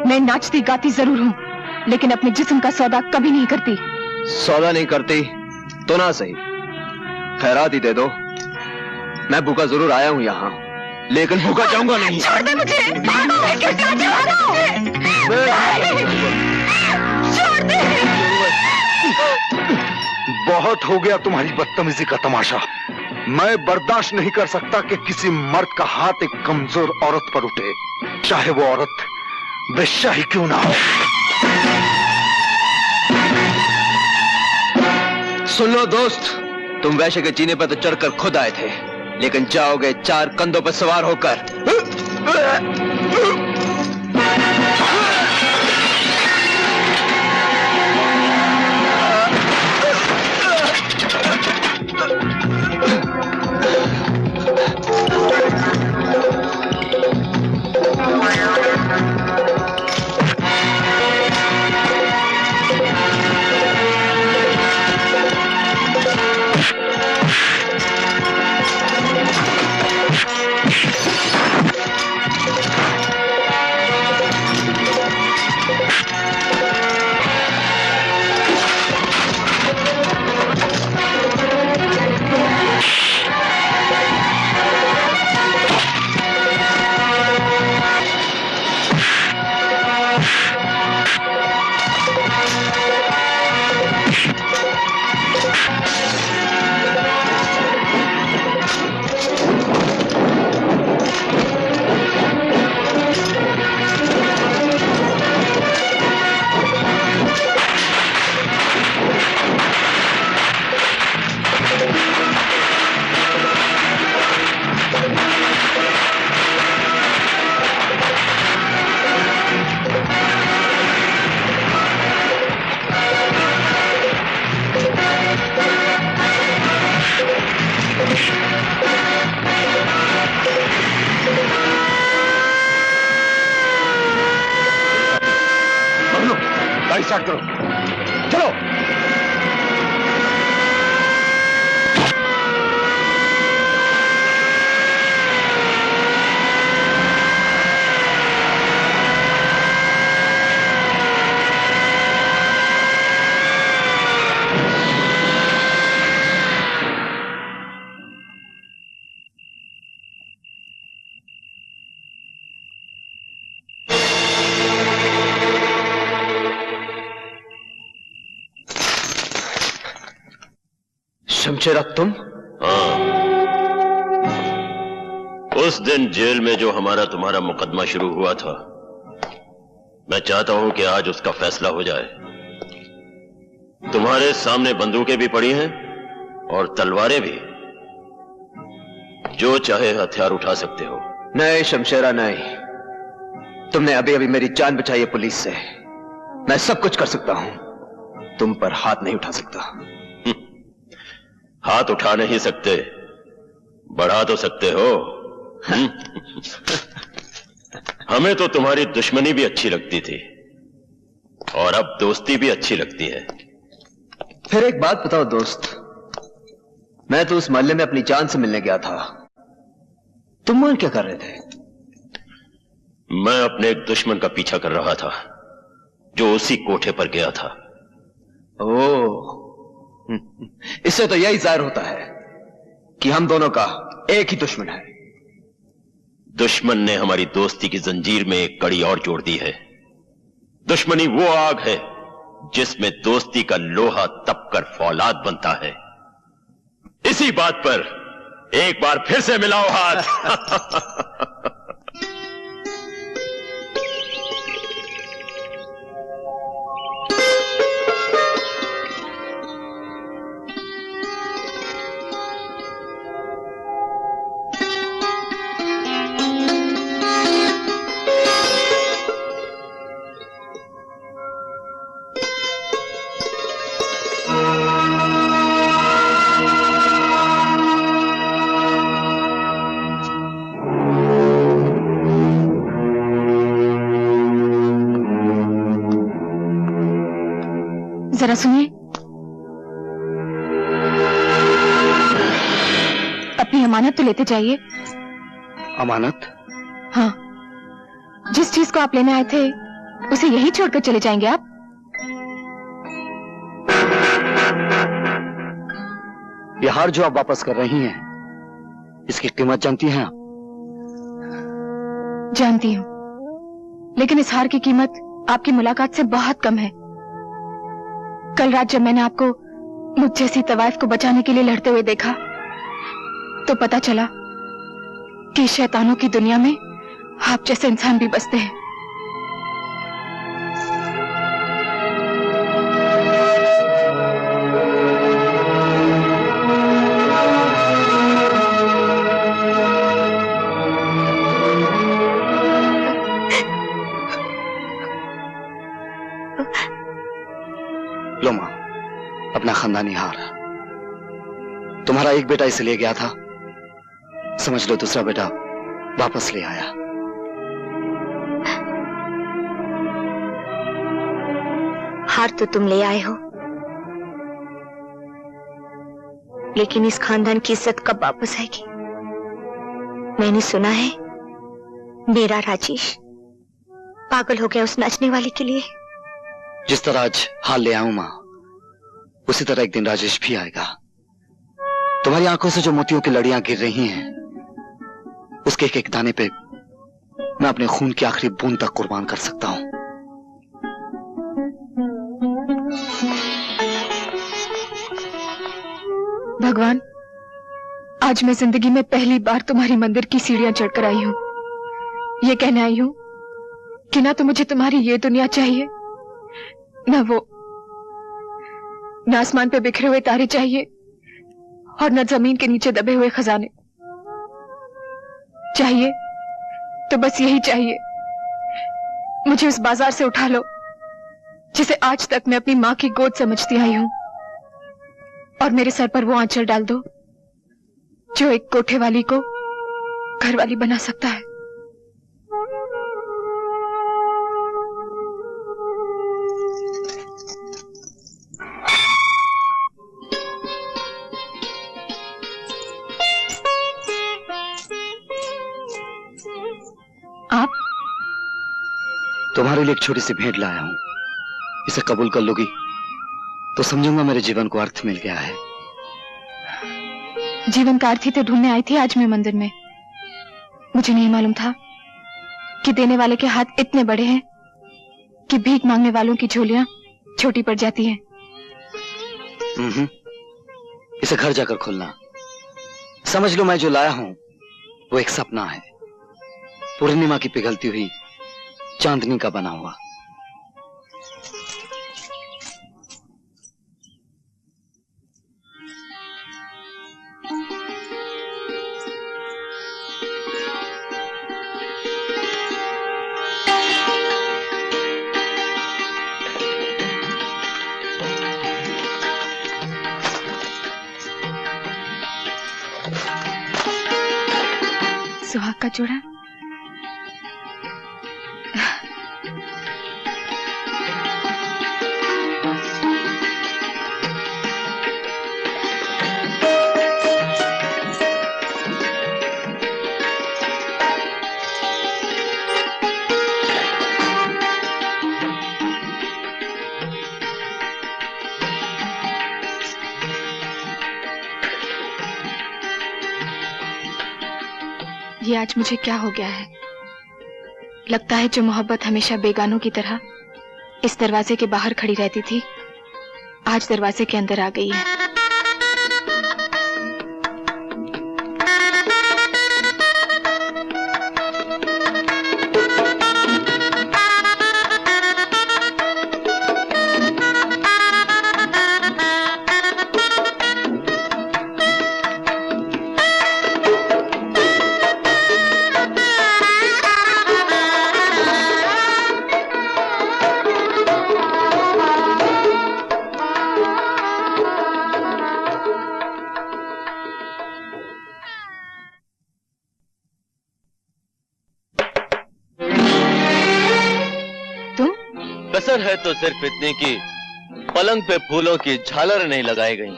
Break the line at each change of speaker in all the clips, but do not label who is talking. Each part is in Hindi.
मैं नाचती गाती जरूर हूँ, लेकिन अपने जिस्म का सौदा कभी नहीं करती।
सौदा नहीं करती तो ना सही, खैरात ही दे दो। मैं भूखा जरूर आया हूँ यहाँ, लेकिन भूखा जाऊंगा नहीं।
छोड़ दे मुझे, छोड़ दे।
बहुत हो गया तुम्हारी बदतमीजी का तमाशा। मैं बर्दाश्त नहीं कर सकता कि किसी मर्द का हाथ एक कमजोर औरत पर उठे, चाहे वो औरत वेश्या ही क्यों ना हो।
सुन लो दोस्त, तुम वैश्य के जीने पर तो चढ़कर खुद आए थे, लेकिन जाओगे 4 कंधों पर सवार होकर।
स्टार्ट करो, चलो।
शमशेरा तुम?
हाँ, उस दिन जेल में जो हमारा तुम्हारा मुकदमा शुरू हुआ था, मैं चाहता हूं कि आज उसका फैसला हो जाए। तुम्हारे सामने बंदूकें भी पड़ी हैं और तलवारें भी, जो चाहे हथियार उठा सकते हो।
नहीं शमशेरा नहीं, तुमने अभी अभी मेरी जान बचाई है पुलिस से। मैं सब कुछ कर सकता हूं, तुम पर हाथ नहीं उठा सकता।
हाथ उठा नहीं सकते, बढ़ा तो सकते हो। हमें तो तुम्हारी दुश्मनी भी अच्छी लगती थी और अब दोस्ती भी अच्छी लगती है।
फिर एक बात बताओ दोस्त, मैं तो उस मोहल्ले में अपनी जान से मिलने गया था, तुम वहां क्या कर रहे थे?
मैं अपने एक दुश्मन का पीछा कर रहा था जो उसी कोठे पर गया था।
ओह, इससे तो यही जाहिर होता है कि हम दोनों का एक ही दुश्मन है।
दुश्मन ने हमारी दोस्ती की जंजीर में एक कड़ी और जोड़ दी है। दुश्मनी वो आग है जिसमें दोस्ती का लोहा तपकर फौलाद बनता है। इसी बात पर एक बार फिर से मिलाओ हाथ।
जरा सुनिए, अपनी अमानत तो लेते जाइए।
अमानत?
हाँ, जिस चीज को आप लेने आए थे उसे यही छोड़कर चले जाएंगे आप?
ये हार जो आप वापस कर रही हैं, इसकी कीमत जानती हैं आप?
जानती हूँ, लेकिन इस हार की कीमत आपकी मुलाकात से बहुत कम है। कल रात जब मैंने आपको मुझ जैसी तवाइफ को बचाने के लिए लड़ते हुए देखा, तो पता चला कि शैतानों की दुनिया में आप जैसे इंसान भी बसते हैं।
लो मां, अपना खानदानी हार। तुम्हारा एक बेटा इसे ले गया था, समझ लो दूसरा बेटा वापस ले आया।
हार तो तुम ले आए हो, लेकिन इस खानदान की इज्जत कब वापस आएगी? मैंने सुना है मेरा राजेश पागल हो गया उस नाचने वाले के लिए।
जिस तरह आज हाल ले आऊं मां, उसी तरह एक दिन राजेश भी आएगा। तुम्हारी आंखों से जो मोतियों की लड़ियां गिर रही हैं, उसके एक एक दाने पे मैं अपने खून की आखिरी बूंद तक कुर्बान कर सकता हूं।
भगवान, आज मैं जिंदगी में पहली बार तुम्हारी मंदिर की सीढ़ियां चढ़कर आई हूं। ये कहने आई हूं कि ना तो मुझे तुम्हारी ये दुनिया चाहिए, न आसमान पे बिखरे हुए तारे चाहिए, और न जमीन के नीचे दबे हुए खजाने। चाहिए तो बस यही चाहिए, मुझे उस बाजार से उठा लो जिसे आज तक मैं अपनी मां की गोद समझती आई हूं, और मेरे सर पर वो आंचल डाल दो जो एक कोठे वाली को घर वाली बना सकता है। आप?
तुम्हारे लिए एक छोटी सी भेंट लाया हूं, इसे कबूल कर लोगी तो समझूंगा मेरे जीवन को अर्थ मिल गया है।
जीवन का अर्थ ही तो ढूंढने आई थी आज मैं मंदिर में। मुझे नहीं मालूम था कि देने वाले के हाथ इतने बड़े हैं कि भीख मांगने वालों की झोलियां छोटी पड़ जाती हैं।
इसे घर जाकर खोलना। समझ लो मैं जो लाया हूं वो एक सपना है, पूर्णिमा की पिघलती हुई चांदनी का बना हुआ।
सुहाग का जोड़ा। ये आज मुझे क्या हो गया है? लगता है जो मोहब्बत हमेशा बेगानों की तरह इस दरवाजे के बाहर खड़ी रहती थी, आज दरवाजे के अंदर आ गई है।
कसर है तो सिर्फ इतनी कि पलंग पे फूलों की झालर नहीं लगाई गई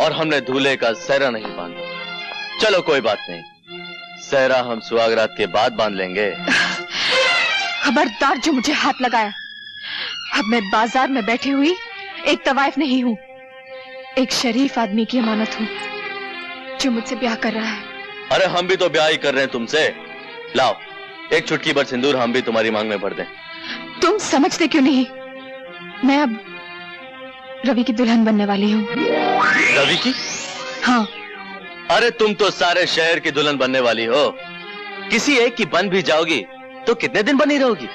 और हमने दूल्हे का सहरा नहीं बांधा। चलो कोई बात नहीं, सहरा हम सुहागरात के बाद बांध लेंगे।
खबरदार जो मुझे हाथ लगाया। अब मैं बाजार में बैठी हुई एक तवाइफ नहीं हूँ, एक शरीफ आदमी की अमानत हूँ जो मुझसे ब्याह कर रहा है।
अरे हम भी तो ब्याह ही कर रहे हैं तुमसे। लाओ एक चुटकी भर सिंदूर हम भी तुम्हारी मांग में भर दें।
तुम समझते क्यों नहीं? मैं अब रवि की दुल्हन बनने वाली हूँ।
रवि की?
हाँ।
अरे तुम तो सारे शहर की दुल्हन बनने वाली हो। किसी एक की बन भी जाओगी तो कितने दिन बनी रहोगी?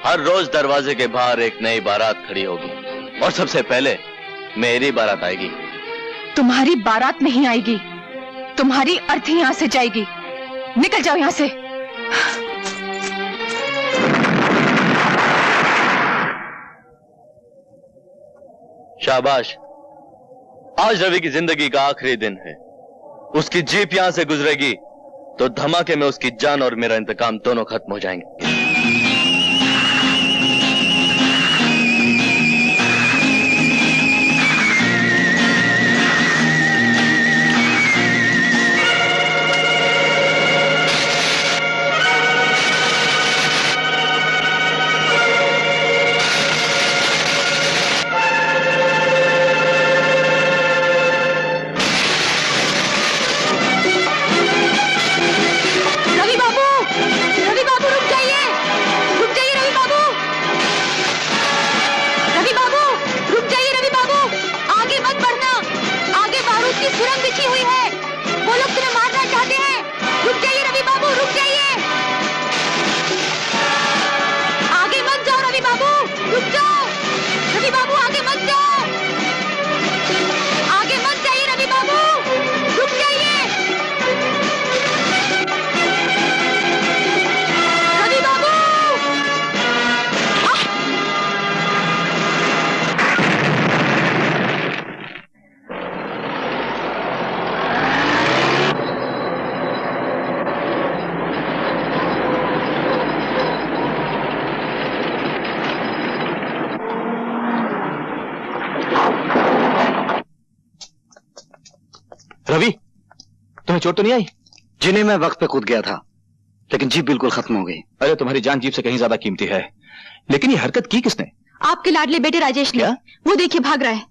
हर रोज दरवाजे के बाहर एक नई बारात खड़ी होगी और सबसे पहले मेरी बारात आएगी।
तुम्हारी बारात नहीं आएगी, तुम्हारी अर्थी यहां से जाएगी। निकल जाओ यहां से।
शाबाश, आज रवि की जिंदगी का आखिरी दिन है। उसकी जीप यहां से गुजरेगी तो धमाके में उसकी जान और मेरा इंतकाम दोनों खत्म हो जाएंगे।
रवि, तुम्हें चोट तो नहीं आई? जिन्हें मैं वक्त पे कूद गया था, लेकिन जीप बिल्कुल खत्म हो गई।
अरे तुम्हारी जान जीप से कहीं ज्यादा कीमती है। लेकिन ये हरकत की किसने?
आपके लाडले बेटे राजेश ने। वो देखिए भाग रहा है।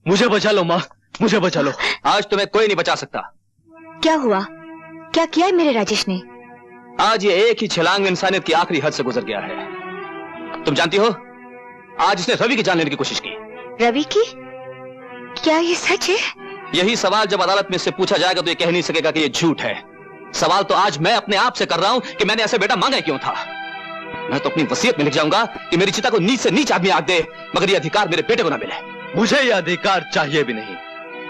मुझे बचा लो माँ, मुझे बचा लो।
आज तुम्हें कोई नहीं बचा सकता।
क्या हुआ? क्या किया है मेरे राजेश ने?
आज ये एक ही छलांग में इंसानियत की आखिरी हद से गुजर गया है। तुम जानती हो, आज इसने रवि की जान लेने की कोशिश की।
रवि की? क्या ये सच है?
यही सवाल जब अदालत में इससे पूछा जाएगा तो ये कह नहीं सकेगा कि ये झूठ है। सवाल तो आज मैं अपने आप से कर रहा हूं कि मैंने ऐसे बेटा मांगा क्यों था। मैं तो अपनी वसीयत में लिख जाऊंगा कि मेरी चिता को नीच से नीच आदमी आग दे, मगर ये अधिकार मेरे बेटे को ना मिले।
मुझे ये अधिकार चाहिए भी नहीं।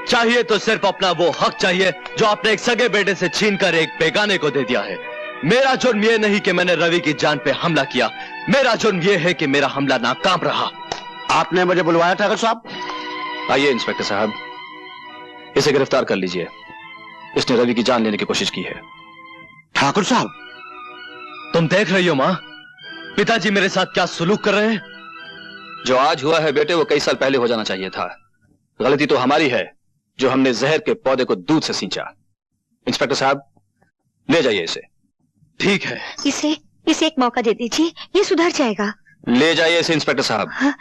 चाहिए तो सिर्फ अपना वो हक चाहिए जो आपने एक सगे बेटे से छीनकर एक बेगाने को दे दिया है। मेरा जुर्म ये नहीं कि मैंने रवि की जान पे हमला किया, मेरा जुर्म ये है कि मेरा हमला नाकाम रहा।
आपने मुझे बुलवाया ठाकुर साहब?
आइए इंस्पेक्टर साहब, इसे गिरफ्तार कर लीजिए। इसने रवि की जान लेने की कोशिश की है।
ठाकुर साहब,
तुम देख रही हो माँ, पिताजी मेरे साथ क्या सुलूक कर रहे हैं।
जो आज हुआ है बेटे, वो कई साल पहले हो जाना चाहिए था। गलती तो हमारी है जो हमने जहर के पौधे को दूध से सींचा। इंस्पेक्टर साहब, ले जाइए इसे।
ठीक है।
इसे एक मौका दे दीजिए, ये सुधर जाएगा।
ले जाइए इसे इंस्पेक्टर साहब।
हाँ?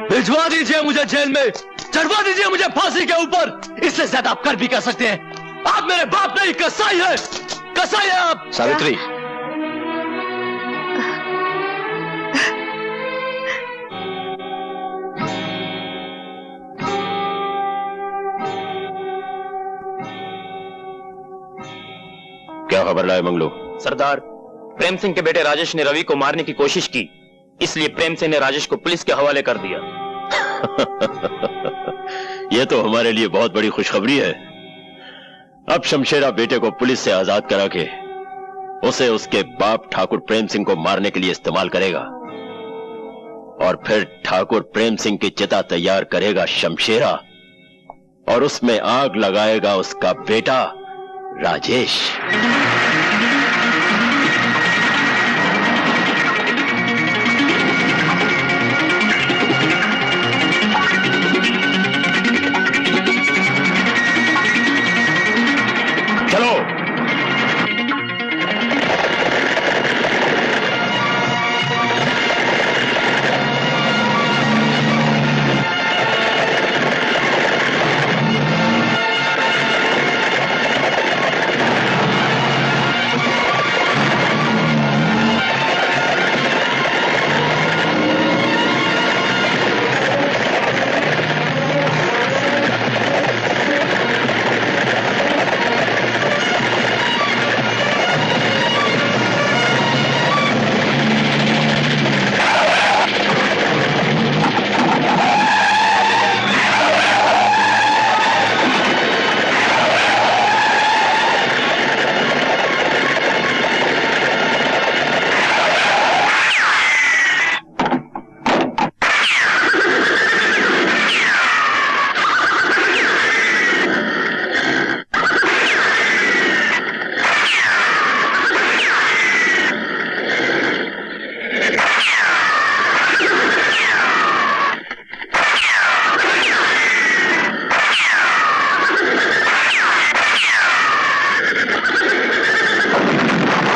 भिजवा दीजिए मुझे जेल में, चढ़वा दीजिए मुझे फांसी के ऊपर। इससे ज्यादा आप कर भी कर सकते हैं। आप मेरे बाप नहीं, कसाई है, कसाई है आप।
सावित्री,
क्या खबर लाए मंगलू?
सरदार, प्रेम सिंह के बेटे राजेश ने रवि को मारने की कोशिश की, इसलिए प्रेम सिंह ने राजेश को पुलिस के हवाले कर दिया।
यह तो हमारे लिए बहुत बड़ी खुशखबरी है। अब शमशेरा बेटे को पुलिस से आजाद करा के उसे उसके बाप ठाकुर प्रेम सिंह को मारने के लिए इस्तेमाल करेगा, और फिर ठाकुर प्रेम सिंह की चिता तैयार करेगा शमशेरा, और उसमें आग लगाएगा उसका बेटा राजेश।